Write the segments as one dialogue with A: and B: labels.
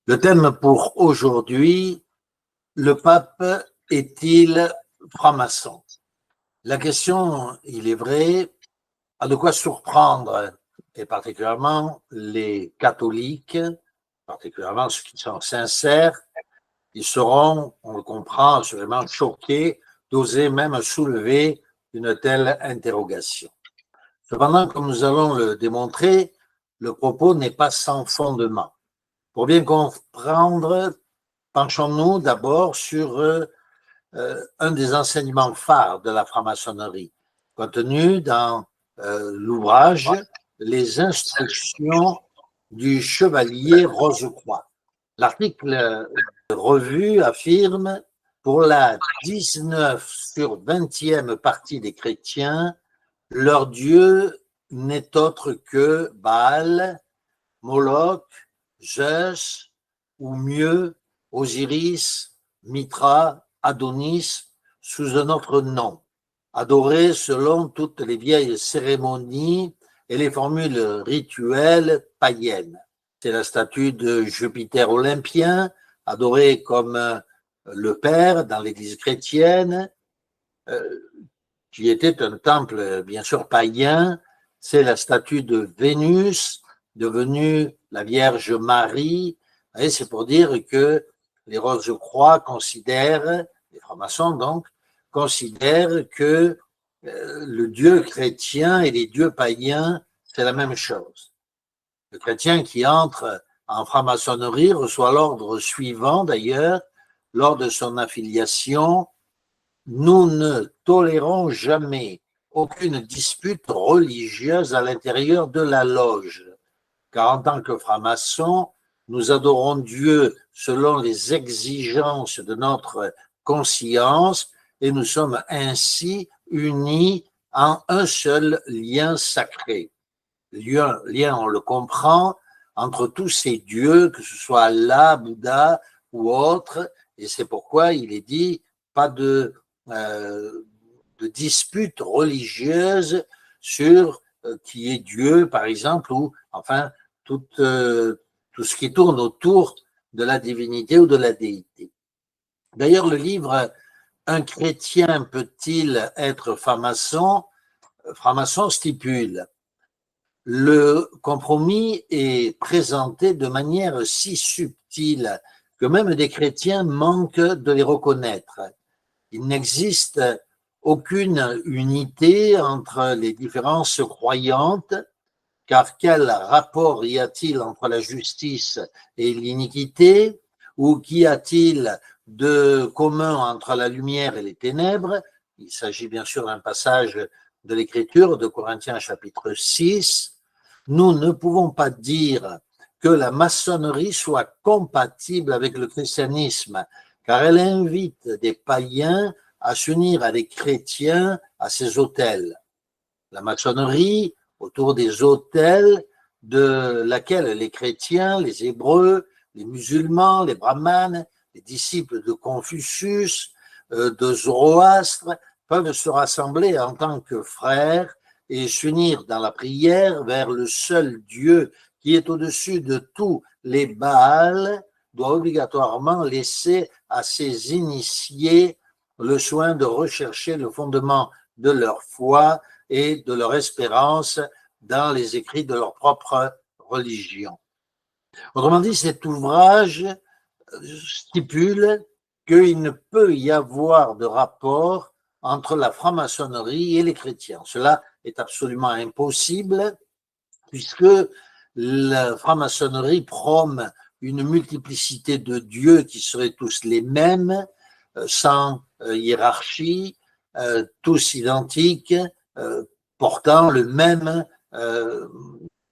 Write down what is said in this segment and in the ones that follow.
A: Le thème pour aujourd'hui, le pape est-il franc-maçon? La question, il est vrai, a de quoi surprendre, et particulièrement les catholiques, particulièrement ceux qui sont sincères. Ils seront, on le comprend, assurément choqués d'oser même soulever une telle interrogation. Cependant, comme nous allons le démontrer, le propos n'est pas sans fondement. Pour bien comprendre, penchons-nous d'abord sur un des enseignements phares de la franc-maçonnerie, contenu dans l'ouvrage Les instructions du chevalier Rosecroix. L'article revu affirme: pour la 19 sur 20e partie des chrétiens, leur Dieu n'est autre que Baal, Moloch, Zeus, ou mieux, Osiris, Mitra, Adonis, sous un autre nom, adorés selon toutes les vieilles cérémonies et les formules rituelles païennes. C'est la statue de Jupiter olympien, adoré comme le Père dans l'Église chrétienne, qui était un temple bien sûr païen. C'est la statue de Vénus, devenue la Vierge Marie. Et c'est pour dire que les Rose-Croix considèrent, les francs-maçons donc, considèrent que le Dieu chrétien et les dieux païens, c'est la même chose. Le chrétien qui entre en franc-maçonnerie reçoit l'ordre suivant d'ailleurs, lors de son affiliation: nous ne tolérons jamais aucune dispute religieuse à l'intérieur de la loge, car en tant que francs-maçons, nous adorons Dieu selon les exigences de notre conscience et nous sommes ainsi unis en un seul lien sacré. Lien, on le comprend, entre tous ces dieux, que ce soit Allah, Bouddha ou autres, et c'est pourquoi il est dit pas de disputes religieuses sur qui est Dieu, par exemple, ou enfin tout ce qui tourne autour de la divinité ou de la déité. D'ailleurs, le livre Un chrétien peut-il être franc-maçon stipule: le compromis est présenté de manière si subtile que même des chrétiens manquent de les reconnaître. Il n'existe aucune unité entre les différences croyantes, car quel rapport y a-t-il entre la justice et l'iniquité, ou qu'y a-t-il de commun entre la lumière et les ténèbres? Il s'agit bien sûr d'un passage de l'Écriture de Corinthiens chapitre 6. Nous ne pouvons pas dire que la maçonnerie soit compatible avec le christianisme, car elle invite des païens à s'unir à des chrétiens à ses autels. La maçonnerie, autour des autels de laquelle les chrétiens, les Hébreux, les musulmans, les brahmanes, les disciples de Confucius, de Zoroastre, peuvent se rassembler en tant que frères et s'unir dans la prière vers le seul Dieu qui est au-dessus de tous les Baals, doit obligatoirement laisser à ses initiés le soin de rechercher le fondement de leur foi et de leur espérance dans les écrits de leur propre religion. Autrement dit, cet ouvrage stipule qu'il ne peut y avoir de rapport entre la franc-maçonnerie et les chrétiens. Cela est absolument impossible puisque la franc-maçonnerie prône une multiplicité de dieux qui seraient tous les mêmes, sans hiérarchie, tous identiques, portant le même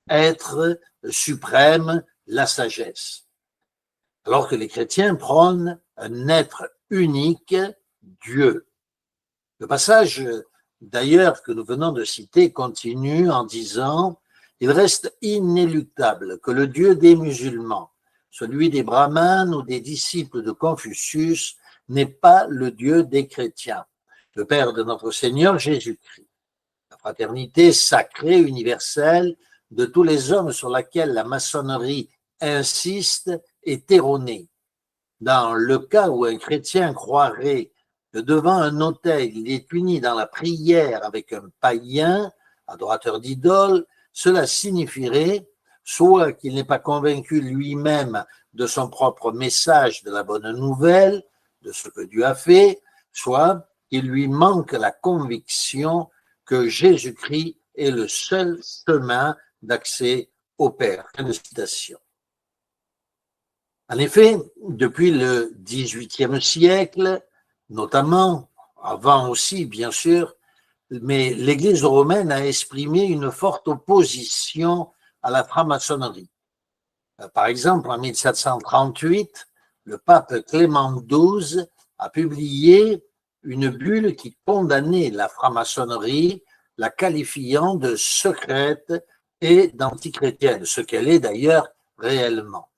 A: être suprême, la sagesse. Alors que les chrétiens prônent un être unique, Dieu. Le passage, d'ailleurs, que nous venons de citer continue en disant: il reste inéluctable que le Dieu des musulmans, celui des brahmanes ou des disciples de Confucius, n'est pas le Dieu des chrétiens, le Père de notre Seigneur Jésus-Christ. La fraternité sacrée, universelle, de tous les hommes sur laquelle la maçonnerie insiste est erronée. Dans le cas où un chrétien croirait que devant un autel, il est uni dans la prière avec un païen, adorateur d'idoles, cela signifierait soit qu'il n'est pas convaincu lui-même de son propre message de la bonne nouvelle, de ce que Dieu a fait, soit qu'il lui manque la conviction que Jésus-Christ est le seul chemin d'accès au Père. Fin de citation. En effet, depuis le XVIIIe siècle, notamment, avant aussi bien sûr, mais l'Église romaine a exprimé une forte opposition à la franc-maçonnerie. Par exemple, en 1738, le pape Clément XII a publié une bulle qui condamnait la franc-maçonnerie, la qualifiant de secrète et d'antichrétienne, ce qu'elle est d'ailleurs réellement.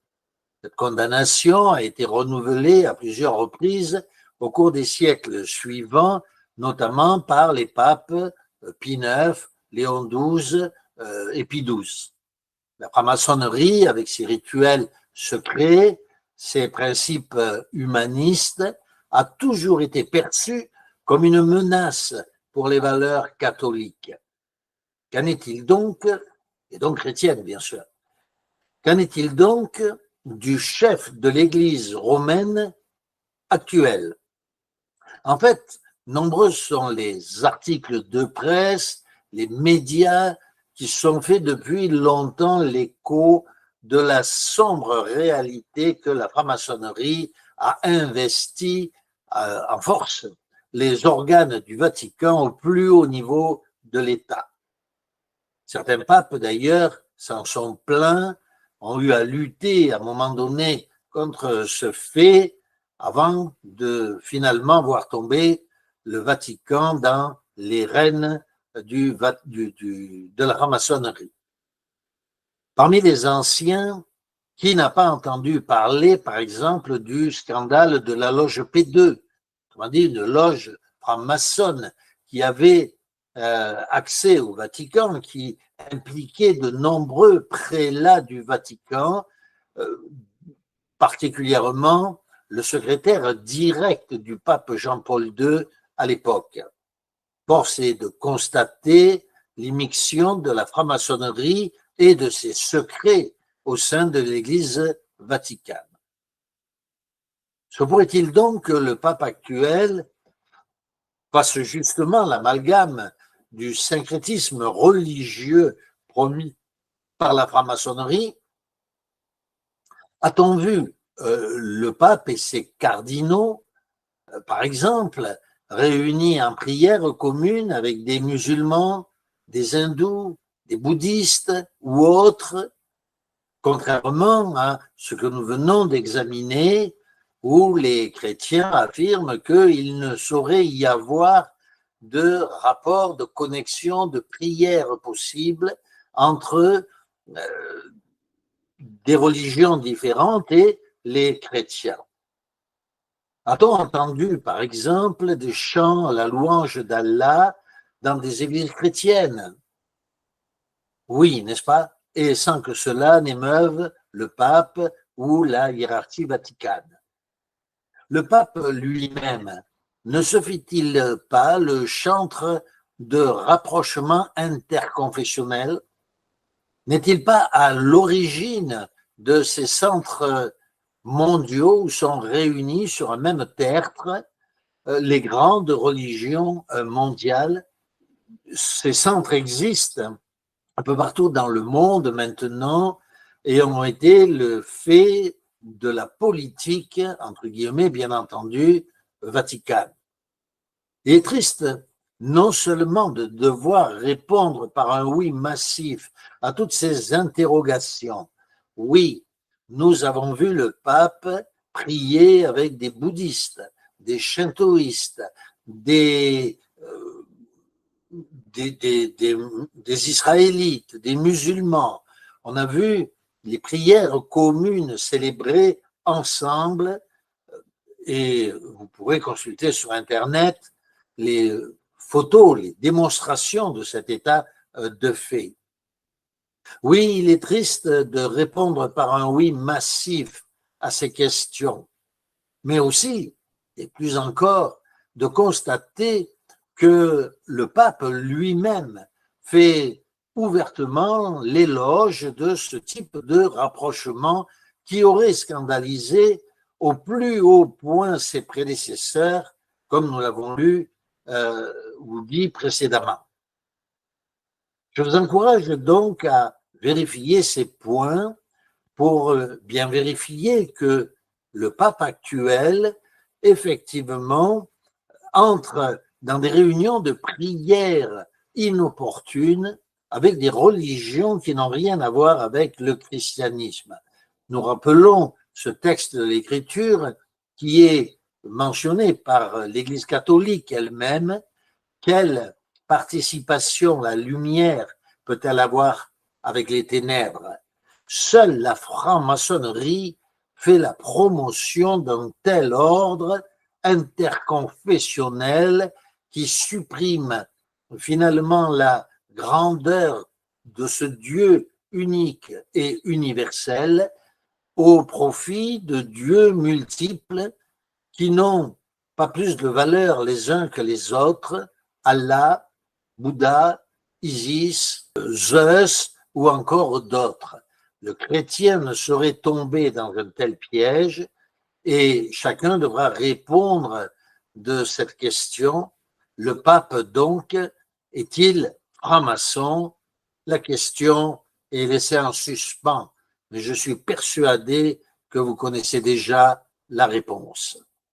A: Cette condamnation a été renouvelée à plusieurs reprises au cours des siècles suivants, notamment par les papes Pie IX, Léon XII et Pie XII. La franc-maçonnerie, avec ses rituels secrets, ses principes humanistes, a toujours été perçue comme une menace pour les valeurs catholiques. Qu'en est-il donc, et donc chrétienne bien sûr, qu'en est-il donc du chef de l'Église romaine actuelle? En fait, nombreux sont les articles de presse, les médias qui sont faits depuis longtemps l'écho de la sombre réalité que la franc-maçonnerie a investi en force les organes du Vatican au plus haut niveau de l'État. Certains papes, d'ailleurs, s'en sont plaints, ont eu à lutter à un moment donné contre ce fait avant de finalement voir tomber le Vatican dans les rênes de la franc-maçonnerie. Parmi les anciens, qui n'a pas entendu parler, par exemple, du scandale de la loge P2, autrement dit une loge franc-maçonne qui avait accès au Vatican, qui impliquait de nombreux prélats du Vatican, particulièrement le secrétaire direct du pape Jean-Paul II à l'époque. Force est de constater l'immixtion de la franc-maçonnerie et de ses secrets au sein de l'Église vaticane. Se pourrait-il donc que le pape actuel fasse justement l'amalgame du syncrétisme religieux promis par la franc-maçonnerie? A-t-on vu le pape et ses cardinaux, par exemple, réunis en prière commune avec des musulmans, des hindous, des bouddhistes ou autres, contrairement à ce que nous venons d'examiner, où les chrétiens affirment qu'il ne saurait y avoir de rapport, de connexion, de prière possible entre des religions différentes et les chrétiens. A-t-on entendu, par exemple, des chants à la louange d'Allah dans des églises chrétiennes? Oui, n'est-ce pas? Et sans que cela n'émeuve le pape ou la hiérarchie vaticane. Le pape lui-même ne se fit-il pas le chantre de rapprochement interconfessionnel? N'est-il pas à l'origine de ces centres mondiaux où sont réunis sur un même tertre les grandes religions mondiales? Ces centres existent un peu partout dans le monde maintenant et ont été le fait de la politique, entre guillemets, bien entendu, vaticane. Il est triste non seulement de devoir répondre par un oui massif à toutes ces interrogations. Oui, nous avons vu le pape prier avec des bouddhistes, des shintoïstes, des Israélites, des musulmans. On a vu les prières communes célébrées ensemble et vous pourrez consulter sur Internet les photos, les démonstrations de cet état de fait. Oui, il est triste de répondre par un oui massif à ces questions, mais aussi, et plus encore, de constater que le pape lui-même fait ouvertement l'éloge de ce type de rapprochement qui aurait scandalisé au plus haut point ses prédécesseurs, comme nous l'avons lu ou dit précédemment. Je vous encourage donc à vérifier ces points pour bien vérifier que le pape actuel, effectivement, entre dans des réunions de prière inopportunes avec des religions qui n'ont rien à voir avec le christianisme. Nous rappelons ce texte de l'Écriture qui est mentionné par l'Église catholique elle-même. Quelle participation la lumière peut-elle avoir avec les ténèbres? Seule la franc-maçonnerie fait la promotion d'un tel ordre interconfessionnel qui supprime finalement la grandeur de ce Dieu unique et universel au profit de dieux multiples qui n'ont pas plus de valeur les uns que les autres, Allah, Bouddha, Isis, Zeus ou encore d'autres. Le chrétien ne saurait tomber dans un tel piège et chacun devra répondre de cette question. Le pape, donc, est-il franc-maçon? La question est laissée en suspens, mais je suis persuadé que vous connaissez déjà la réponse.